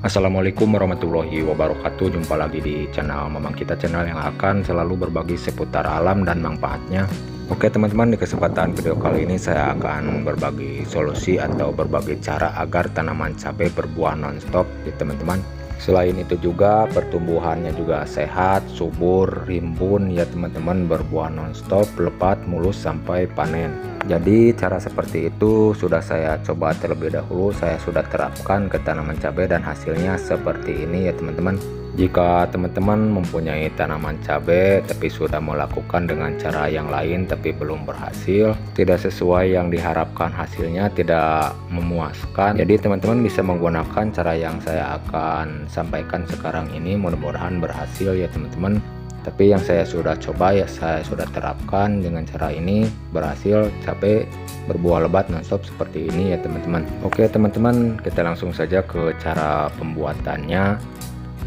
Assalamualaikum warahmatullahi wabarakatuh. Jumpa lagi di channel Mamang Kita, channel yang akan selalu berbagi seputar alam dan manfaatnya. Oke teman-teman, di kesempatan video kali ini saya akan berbagi solusi atau berbagi cara agar tanaman cabai berbuah nonstop ya teman-teman. Selain itu juga pertumbuhannya juga sehat, subur, rimbun ya teman-teman, berbuah nonstop, lebat, mulus sampai panen. Jadi cara seperti itu sudah saya coba terlebih dahulu, saya sudah terapkan ke tanaman cabai dan hasilnya seperti ini ya teman-teman. Jika teman-teman mempunyai tanaman cabai tapi sudah melakukan dengan cara yang lain tapi belum berhasil, tidak sesuai yang diharapkan, hasilnya tidak memuaskan, jadi teman-teman bisa menggunakan cara yang saya akan sampaikan sekarang ini. Mudah-mudahan berhasil ya teman-teman. Tapi yang saya sudah coba ya, saya sudah terapkan dengan cara ini, berhasil, cabai berbuah lebat nonstop seperti ini ya teman-teman. Oke teman-teman, kita langsung saja ke cara pembuatannya.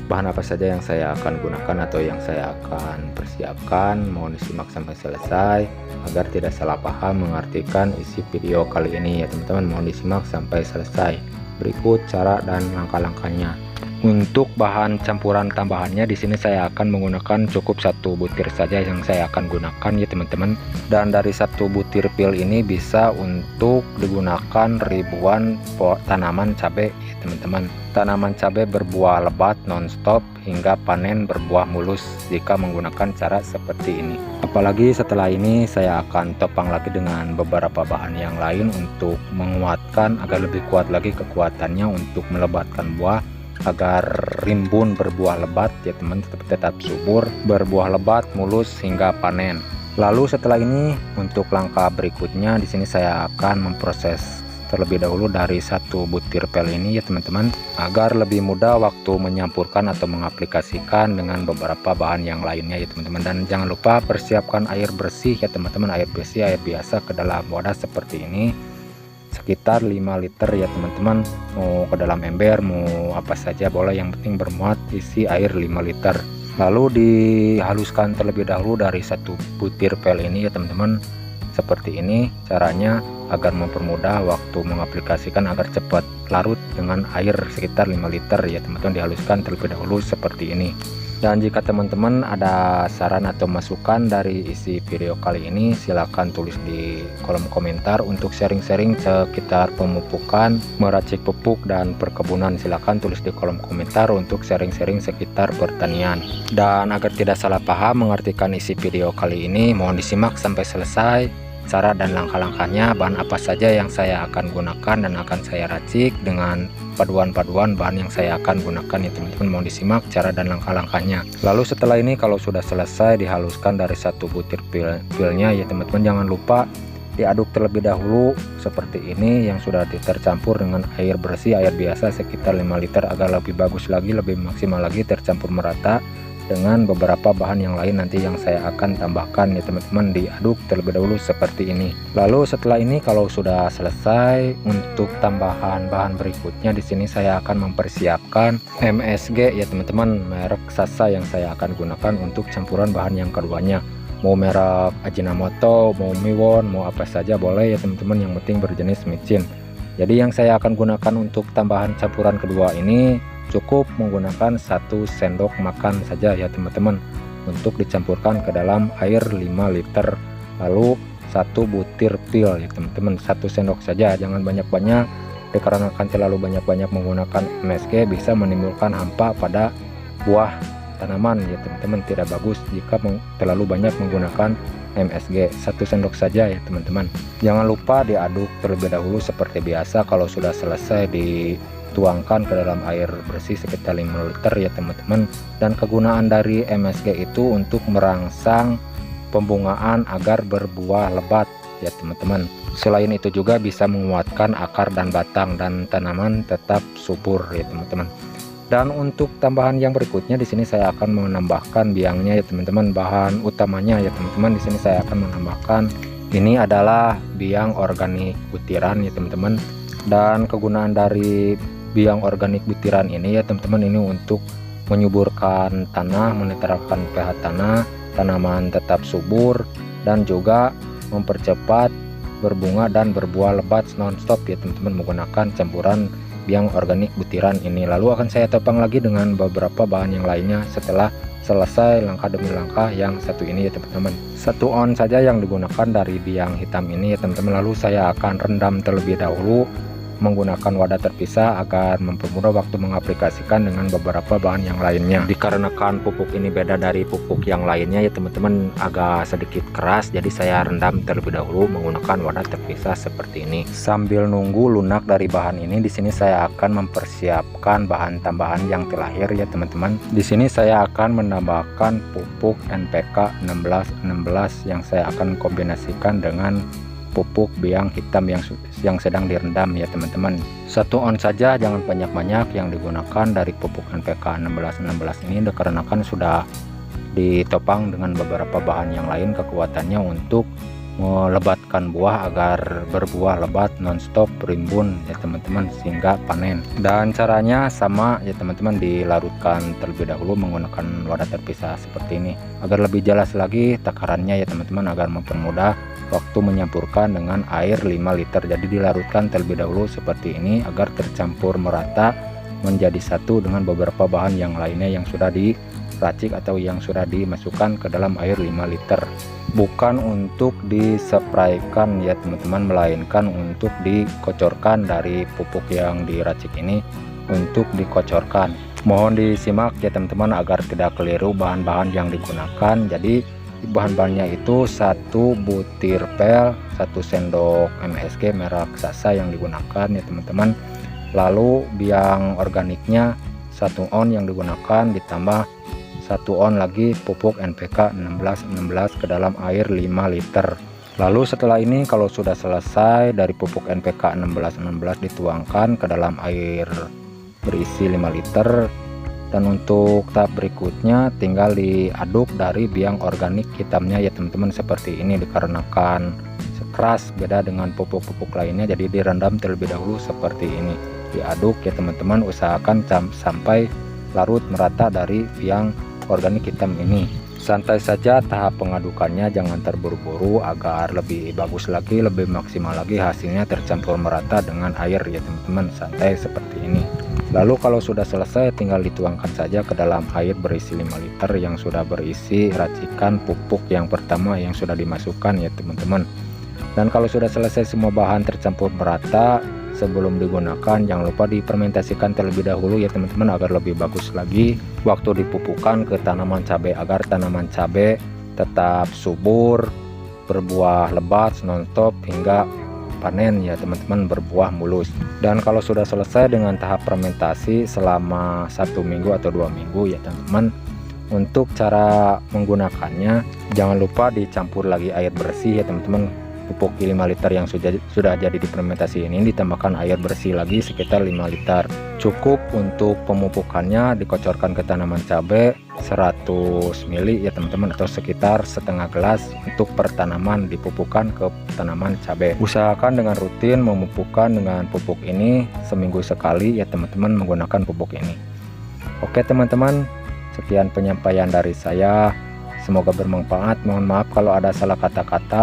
Bahan apa saja yang saya akan gunakan atau yang saya akan persiapkan, mohon disimak sampai selesai agar tidak salah paham mengartikan isi video kali ini ya teman-teman. Mohon disimak sampai selesai. Berikut cara dan langkah-langkahnya. Untuk bahan campuran tambahannya di sini saya akan menggunakan cukup 1 butir saja yang saya akan gunakan ya teman-teman. Dan dari 1 butir pil ini bisa untuk digunakan ribuan tanaman cabai ya teman-teman. Tanaman cabai berbuah lebat nonstop hingga panen berbuah mulus jika menggunakan cara seperti ini. Apalagi setelah ini saya akan topang lagi dengan beberapa bahan yang lain untuk menguatkan agar lebih kuat lagi kekuatannya untuk melebatkan buah agar rimbun berbuah lebat ya teman, tetap subur, berbuah lebat, mulus hingga panen. Lalu setelah ini untuk langkah berikutnya di sini saya akan memproses terlebih dahulu dari 1 butir pel ini ya teman-teman, agar lebih mudah waktu menyampurkan atau mengaplikasikan dengan beberapa bahan yang lainnya ya teman-teman. Dan jangan lupa persiapkan air bersih ya teman-teman, air bersih, air biasa ke dalam wadah seperti ini, sekitar 5 liter ya teman-teman. Mau ke dalam ember, mau apa saja boleh, yang penting bermuat isi air 5 liter. Lalu dihaluskan terlebih dahulu dari 1 butir pel ini ya teman-teman, seperti ini caranya agar mempermudah waktu mengaplikasikan, agar cepat larut dengan air sekitar 5 liter ya teman-teman. Dihaluskan terlebih dahulu seperti ini. Dan jika teman-teman ada saran atau masukan dari isi video kali ini, silahkan tulis di kolom komentar. Untuk sharing-sharing sekitar pemupukan, meracik pupuk dan perkebunan, silahkan tulis di kolom komentar untuk sharing-sharing sekitar pertanian. Dan agar tidak salah paham mengartikan isi video kali ini, mohon disimak sampai selesai cara dan langkah-langkahnya, bahan apa saja yang saya akan gunakan dan akan saya racik dengan paduan-paduan bahan yang saya akan gunakan ya teman-teman. Mohon disimak cara dan langkah-langkahnya. Lalu setelah ini kalau sudah selesai dihaluskan dari 1 butir pilnya ya teman-teman, jangan lupa diaduk terlebih dahulu seperti ini yang sudah tercampur dengan air bersih, air biasa sekitar 5 liter agar lebih bagus lagi, lebih maksimal lagi, tercampur merata dengan beberapa bahan yang lain nanti yang saya akan tambahkan ya teman-teman. Diaduk terlebih dahulu seperti ini. Lalu setelah ini kalau sudah selesai, untuk tambahan bahan berikutnya di sini saya akan mempersiapkan MSG ya teman-teman, merek Sasa yang saya akan gunakan untuk campuran bahan yang keduanya. Mau merek Ajinomoto, mau Miwon, mau apa saja boleh ya teman-teman, yang penting berjenis micin. Jadi yang saya akan gunakan untuk tambahan campuran kedua ini cukup menggunakan 1 sendok makan saja ya teman-teman, untuk dicampurkan ke dalam air 5 liter. Lalu 1 butir pil ya teman-teman, 1 sendok saja, jangan banyak-banyak, dikarenakan terlalu banyak-banyak menggunakan MSG bisa menimbulkan hampa pada buah tanaman ya teman-teman. Tidak bagus jika terlalu banyak menggunakan MSG. 1 sendok saja ya teman-teman. Jangan lupa diaduk terlebih dahulu seperti biasa. Kalau sudah selesai dituangkan ke dalam air bersih sekitar 5 liter ya teman-teman. Dan kegunaan dari MSG itu untuk merangsang pembungaan agar berbuah lebat ya teman-teman. Selain itu juga bisa menguatkan akar dan batang dan tanaman tetap subur ya teman-teman. Dan untuk tambahan yang berikutnya di sini saya akan menambahkan biangnya ya teman-teman, bahan utamanya ya teman-teman. Di sini saya akan menambahkan, ini adalah biang organik butiran ya teman-teman. Dan kegunaan dari biang organik butiran ini ya teman-teman, ini untuk menyuburkan tanah, menetralkan pH tanah, tanaman tetap subur, dan juga mempercepat berbunga dan berbuah lebat nonstop ya teman-teman, menggunakan campuran biang organik butiran ini. Lalu akan saya topang lagi dengan beberapa bahan yang lainnya setelah selesai langkah demi langkah yang satu ini ya teman-teman. 1 on saja yang digunakan dari biang hitam ini ya teman-teman. Lalu saya akan rendam terlebih dahulu menggunakan wadah terpisah agar mempermudah waktu mengaplikasikan dengan beberapa bahan yang lainnya. Dikarenakan pupuk ini beda dari pupuk yang lainnya ya teman-teman, agak sedikit keras, jadi saya rendam terlebih dahulu menggunakan wadah terpisah seperti ini. Sambil nunggu lunak dari bahan ini, di sini saya akan mempersiapkan bahan tambahan yang terakhir ya teman-teman. Di sini saya akan menambahkan pupuk NPK 1616 yang saya akan kombinasikan dengan pupuk biang hitam yang sedang direndam ya teman-teman. 1 on saja, jangan banyak-banyak yang digunakan dari pupuk NPK 1616 ini, dikarenakan sudah ditopang dengan beberapa bahan yang lain kekuatannya untuk melebatkan buah agar berbuah lebat nonstop rimbun ya teman-teman sehingga panen. Dan caranya sama ya teman-teman, dilarutkan terlebih dahulu menggunakan wadah terpisah seperti ini agar lebih jelas lagi takarannya ya teman-teman, agar mempermudah waktu menyampurkan dengan air 5 liter. Jadi dilarutkan terlebih dahulu seperti ini agar tercampur merata menjadi satu dengan beberapa bahan yang lainnya yang sudah diracik atau yang sudah dimasukkan ke dalam air 5 liter. Bukan untuk dispraykan ya teman-teman, melainkan untuk dikocorkan dari pupuk yang diracik ini, untuk dikocorkan. Mohon disimak ya teman-teman agar tidak keliru bahan-bahan yang digunakan. Jadi bahan-bahannya itu 1 butir pel, 1 sendok MSG merek Sasa yang digunakan ya teman-teman. Lalu biang organiknya 1 on yang digunakan, ditambah 1 on lagi pupuk NPK 1616 ke dalam air 5 liter. Lalu setelah ini kalau sudah selesai dari pupuk NPK 1616 dituangkan ke dalam air berisi 5 liter. Dan untuk tahap berikutnya tinggal diaduk dari biang organik hitamnya ya teman-teman seperti ini. Dikarenakan keras beda dengan pupuk-pupuk lainnya, jadi direndam terlebih dahulu seperti ini, diaduk ya teman-teman. Usahakan sampai larut merata dari biang organik hitam ini. Santai saja tahap pengadukannya, jangan terburu-buru agar lebih bagus lagi, lebih maksimal lagi hasilnya tercampur merata dengan air ya teman-teman. Santai seperti ini. Lalu kalau sudah selesai tinggal dituangkan saja ke dalam air berisi 5 liter yang sudah berisi racikan pupuk yang pertama yang sudah dimasukkan ya teman-teman. Dan kalau sudah selesai semua bahan tercampur merata, sebelum digunakan jangan lupa difermentasikan terlebih dahulu ya teman-teman agar lebih bagus lagi waktu dipupukkan ke tanaman cabai, agar tanaman cabai tetap subur, berbuah lebat nonstop hingga panen ya teman-teman, berbuah mulus. Dan kalau sudah selesai dengan tahap fermentasi selama 1 minggu atau 2 minggu ya teman-teman, untuk cara menggunakannya jangan lupa dicampur lagi air bersih ya teman-teman. Pupuk 5 liter yang sudah jadi difermentasi ini ditambahkan air bersih lagi sekitar 5 liter. Cukup untuk pemupukannya dikocorkan ke tanaman cabai 100 ml ya teman-teman, atau sekitar setengah gelas untuk per tanaman dipupukkan ke tanaman cabai. Usahakan dengan rutin memupukkan dengan pupuk ini seminggu sekali ya teman-teman menggunakan pupuk ini. Oke teman-teman, sekian penyampaian dari saya, semoga bermanfaat. Mohon maaf kalau ada salah kata-kata.